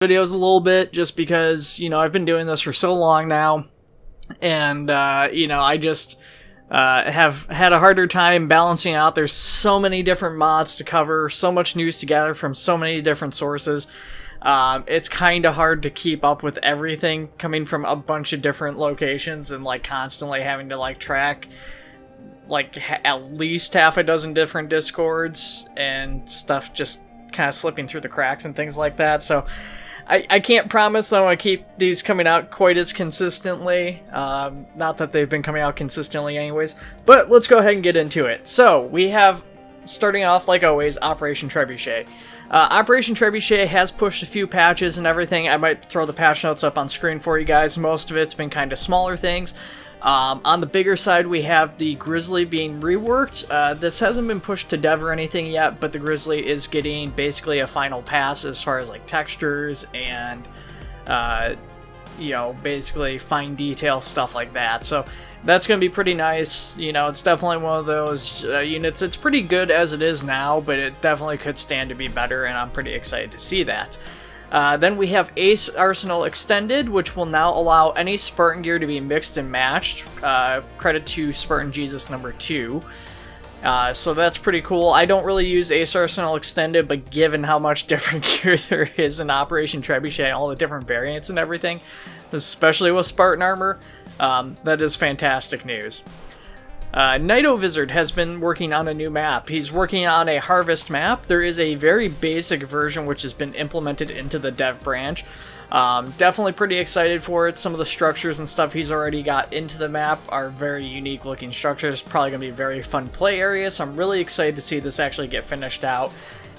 videos a little bit just because, you know, I've been doing this for so long now, and you know, I just have had a harder time balancing out. There's so many different mods to cover, so much news to gather from so many different sources. It's kind of hard to keep up with everything coming from a bunch of different locations, and like constantly having to like track like at least half a dozen different discords and stuff just kind of slipping through the cracks and things like that. So I can't promise that I keep these coming out quite as consistently. Not that they've been coming out consistently anyways, but let's go ahead and get into it. So we have, starting off like always, Operation Trebuchet. Operation Trebuchet has pushed a few patches and everything. I might throw the patch notes up on screen for you guys. Most of it's been kind of smaller things. On the bigger side, we have the Grizzly being reworked. This hasn't been pushed to dev or anything yet, but the Grizzly is getting basically a final pass as far as like textures and, you know, basically fine detail stuff like that. So that's going to be pretty nice. You know, it's definitely one of those units. It's pretty good as it is now, but it definitely could stand to be better, and I'm pretty excited to see that. Then we have Ace Arsenal Extended, which will now allow any Spartan gear to be mixed and matched. Credit to Spartan Jesus number 2. So that's pretty cool. I don't really use Ace Arsenal Extended, but given how much different gear there is in Operation Trebuchet and all the different variants and everything, especially with Spartan armor, that is fantastic news. Nightovizard has been working on a new map. He's working on a harvest map. There is a very basic version which has been implemented into the dev branch. Definitely pretty excited for it. Some of the structures and stuff he's already got into the map are very unique looking structures. Probably going to be a very fun play area, so I'm really excited to see this actually get finished out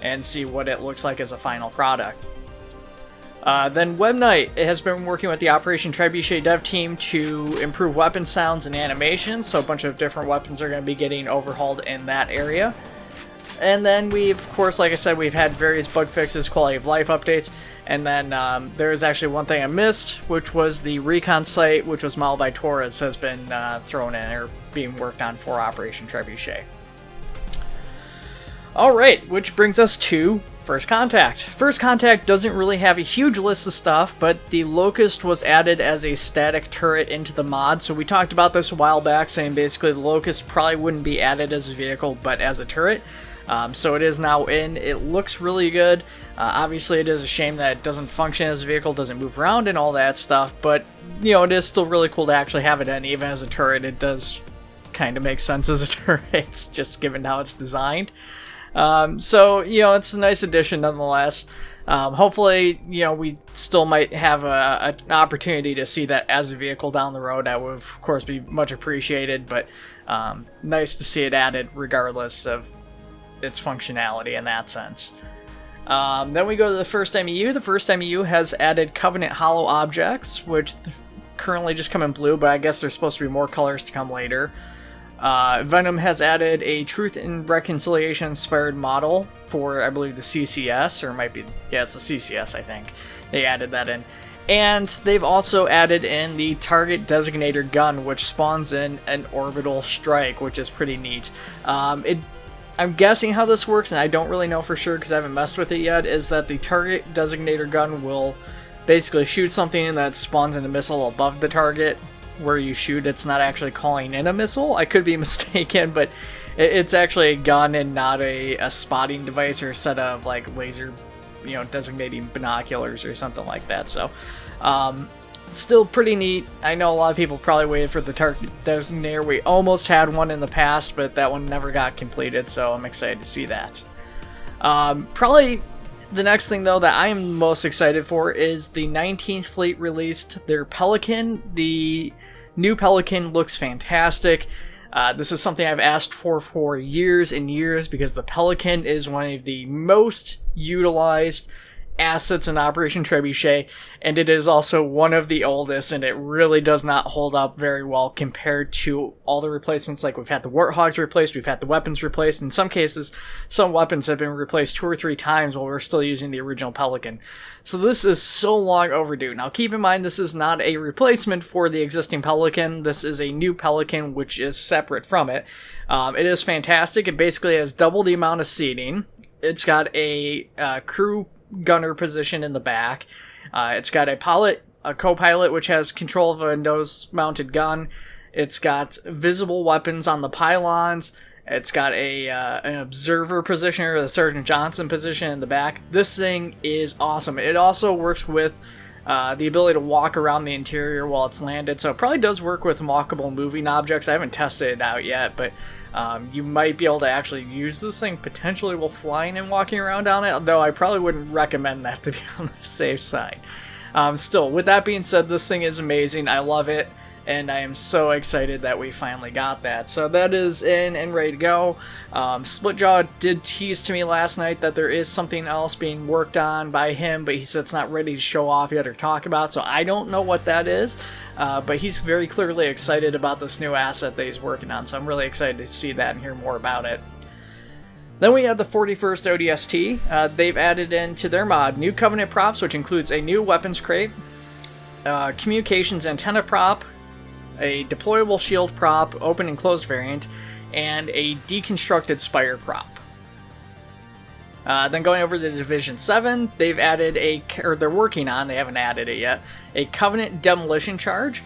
and see what it looks like as a final product. Then Web Knight has been working with the Operation Trebuchet dev team to improve weapon sounds and animations, so a bunch of different weapons are going to be getting overhauled in that area. And then we've, of course, like I said, we've had various bug fixes, quality of life updates, and then there is actually one thing I missed, which was the recon site, which was modeled by Torres, has been thrown in or being worked on for Operation Trebuchet. Alright, which brings us to First Contact. First Contact doesn't really have a huge list of stuff, but the Locust was added as a static turret into the mod. So we talked about this a while back, saying basically the Locust probably wouldn't be added as a vehicle, but as a turret. So it is now in. It looks really good. Obviously it is a shame that it doesn't function as a vehicle, doesn't move around and all that stuff, but you know, it is still really cool to actually have it in. Even as a turret, it does kind of make sense as a turret, it's just given how it's designed. So, you know, it's a nice addition nonetheless. Hopefully, you know, we still might have an opportunity to see that as a vehicle down the road. That would, of course, be much appreciated, but nice to see it added regardless of its functionality in that sense. Then we go to the first MEU. The first MEU has added Covenant Hollow objects, which currently just come in blue, but I guess there's supposed to be more colors to come later. Venom has added a Truth and Reconciliation inspired model for, I believe, the CCS, or it might be, yeah, it's the CCS, I think. They added that in. And they've also added in the Target Designator gun, which spawns in an orbital strike, which is pretty neat. I'm guessing how this works, and I don't really know for sure because I haven't messed with it yet, is that the Target Designator gun will basically shoot something that spawns in a missile above the target where you shoot. It's not actually calling in a missile. I could be mistaken, but it's actually a gun and not a spotting device or a set of like laser, you know, designating binoculars or something like that. So still pretty neat. I know a lot of people probably waited for the Target Designator. We almost had one in the past, but that one never got completed, so I'm excited to see that. Probably the next thing, though, that I am most excited for is the 19th Fleet released their Pelican. The new Pelican looks fantastic. This is something I've asked for years and years because the Pelican is one of the most utilized assets in Operation Trebuchet, and it is also one of the oldest, and it really does not hold up very well compared to all the replacements. Like, we've had the Warthogs replaced, we've had the weapons replaced. In some cases, some weapons have been replaced 2 or 3 times while we're still using the original Pelican. So this is so long overdue. Now keep in mind, this is not a replacement for the existing Pelican. This is a new Pelican which is separate from it. It is fantastic. It basically has double the amount of seating. It's got a crew gunner position in the back. It's got a co-pilot, which has control of a nose-mounted gun. It's got visible weapons on the pylons. It's got an observer position, or the Sergeant Johnson position in the back. This thing is awesome. It also works with the ability to walk around the interior while it's landed, so it probably does work with walkable moving objects. I haven't tested it out yet, but you might be able to actually use this thing potentially while flying and walking around on it, though I probably wouldn't recommend that to be on the safe side. Still, with that being said, this thing is amazing. I love it, and I am so excited that we finally got that. So that is in and ready to go. Splitjaw did tease to me last night that there is something else being worked on by him, but he said it's not ready to show off yet or talk about, so I don't know what that is. But he's very clearly excited about this new asset that he's working on, so I'm really excited to see that and hear more about it. Then we have the 41st ODST. They've added into their mod new Covenant props, which includes a new weapons crate, communications antenna prop, a deployable shield prop, open and closed variant, and a deconstructed spire prop. Then going over to Division 7, they've added they're working on, they haven't added it yet, a Covenant demolition charge,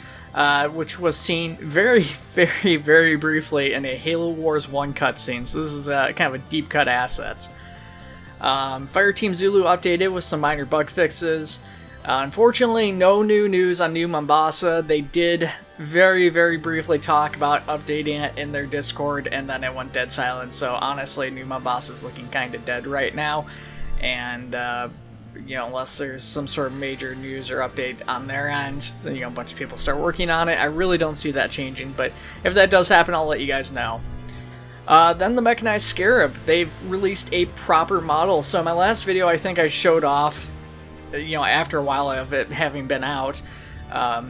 which was seen very, very, very briefly in a Halo Wars 1 cutscene. So this is kind of a deep cut assets. Fireteam Zulu updated with some minor bug fixes. Unfortunately, no new news on New Mombasa. They did very, very briefly talk about updating it in their Discord, and then it went dead silent. So honestly, New Mombasa is looking kind of dead right now. And, unless there's some sort of major news or update on their end, a bunch of people start working on it. I really don't see that changing, but if that does happen, I'll let you guys know. Then the mechanized Scarab. They've released a proper model. So in my last video, I think I showed off, after a while of it having been out, how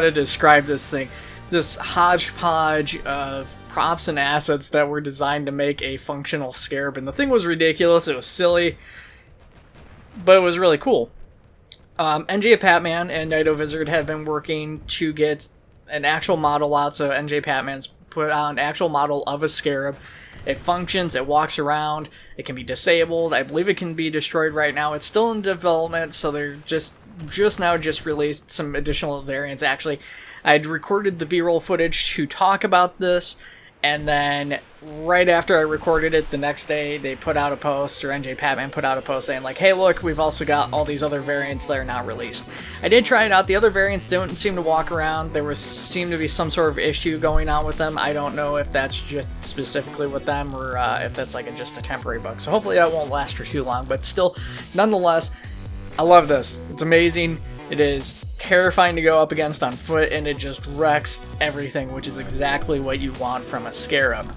to describe this thing, this hodgepodge of props and assets that were designed to make a functional Scarab, and the thing was ridiculous, it was silly, but it was really cool. NJ Patman and Nido Wizard have been working to get an actual model out, so NJ Patman's put out an actual model of a Scarab. It functions, it walks around, it can be disabled, I believe it can be destroyed right now. It's still in development, so they're just now released some additional variants. Actually, I'd recorded the B-roll footage to talk about this, and then right after I recorded it, the next day they put out a post, or NJ Patman put out a post saying like, hey look, we've also got all these other variants that are not released. I did try it out. The other variants don't seem to walk around. There seemed to be some sort of issue going on with them. I don't know if that's just specifically with them, or if that's like just a temporary bug. So hopefully that won't last for too long, but still, nonetheless, I love this. It's amazing. It is terrifying to go up against on foot, and it just wrecks everything, which is exactly what you want from a Scarab.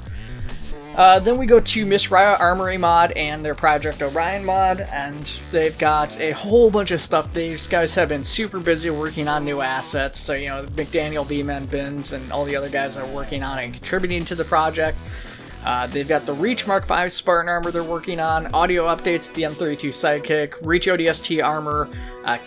Then we go to Miss Raya Armory Mod and their Project Orion Mod, and they've got a whole bunch of stuff. These guys have been super busy working on new assets, so McDaniel, B-Men, Bins, and all the other guys are working on it and contributing to the project. They've got the Reach Mark V Spartan armor they're working on, audio updates, the M32 Sidekick, Reach ODST armor,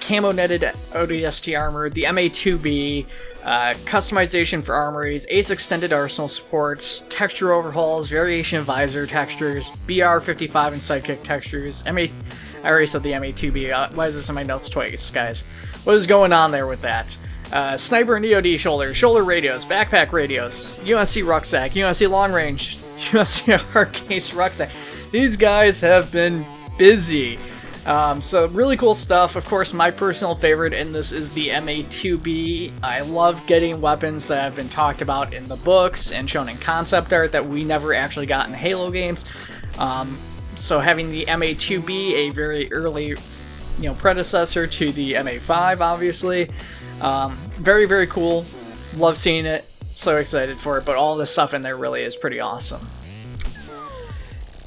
camo netted ODST armor, the MA2B, customization for armories, Ace extended arsenal supports, texture overhauls, variation of visor textures, BR55 and Sidekick textures, I already said the MA2B, why is this in my notes twice, guys? What is going on there with that? Sniper and EOD shoulders, shoulder radios, backpack radios, UNC rucksack, UNC long range, UNC hard case rucksack. These guys have been busy. So really cool stuff. Of course, my personal favorite in this is the MA2B. I love getting weapons that have been talked about in the books and shown in concept art that we never actually got in Halo games. So having the MA2B, a very early predecessor to the MA5, obviously. Very, very cool. Love seeing it. So excited for it, but all this stuff in there really is pretty awesome.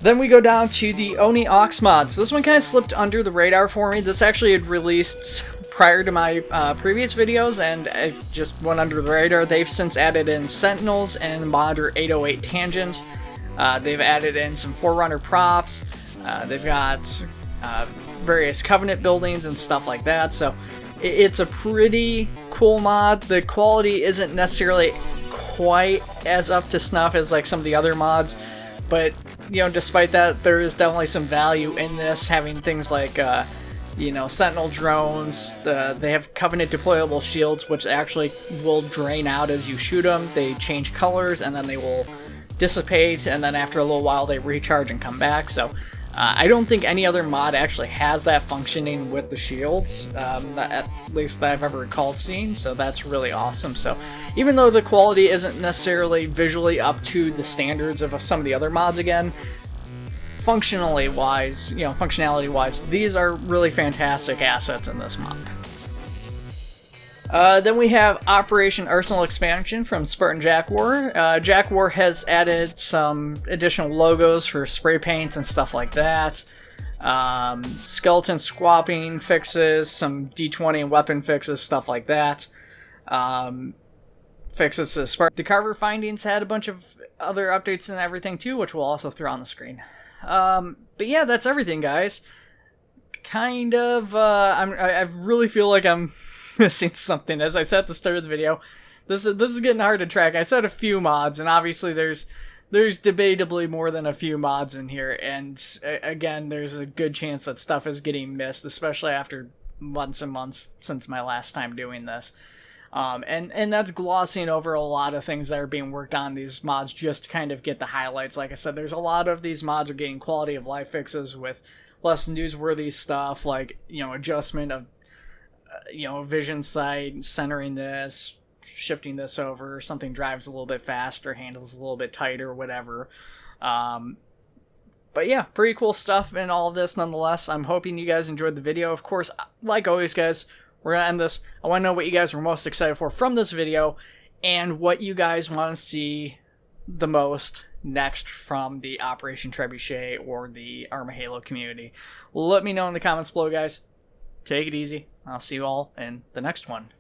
Then we go down to the Oni Aux mod. So this one kind of slipped under the radar for me. This actually had released prior to my previous videos, and it just went under the radar. They've since added in Sentinels and Modder 808 Tangent. They've added in some Forerunner props. They've got various Covenant buildings and stuff like that. So it's a pretty cool mod. The quality isn't necessarily quite as up to snuff as like some of the other mods, but despite that, there is definitely some value in this, having things like, Sentinel drones. They have Covenant deployable shields, which actually will drain out as you shoot them. They change colors, and then they will dissipate, and then after a little while they recharge and come back. So I don't think any other mod actually has that functioning with the shields, at least that I've ever recalled seeing, so that's really awesome. So even though the quality isn't necessarily visually up to the standards of some of the other mods, again, functionality wise, these are really fantastic assets in this mod. Then we have Operation Arsenal expansion from Spartan Jaguar. Jaguar has added some additional logos for spray paints and stuff like that. Skeleton swapping fixes, some D20 and weapon fixes, stuff like that. Fixes to Spartan. The Carver findings had a bunch of other updates and everything too, which we'll also throw on the screen. But yeah, that's everything, guys. Kind of, I really feel like I'm missing something. As I said at the start of the video, this is getting hard to track. I said a few mods, and obviously there's debatably more than a few mods in here, and again, there's a good chance that stuff is getting missed, especially after months and months since my last time doing this. And that's glossing over a lot of things that are being worked on these mods just to kind of get the highlights. Like I said, there's a lot of these mods are getting quality of life fixes with less newsworthy stuff, like, adjustment of vision sight, centering this, shifting this over, something drives a little bit faster, handles a little bit tighter, whatever. But yeah, pretty cool stuff in all of this nonetheless. I'm hoping you guys enjoyed the video. Of course, like always, guys, we're gonna end this. I want to know what you guys were most excited for from this video, and what you guys want to see the most next from the Operation Trebuchet or the Arma Halo community. Let me know in the comments below, guys. Take it easy. I'll see you all in the next one.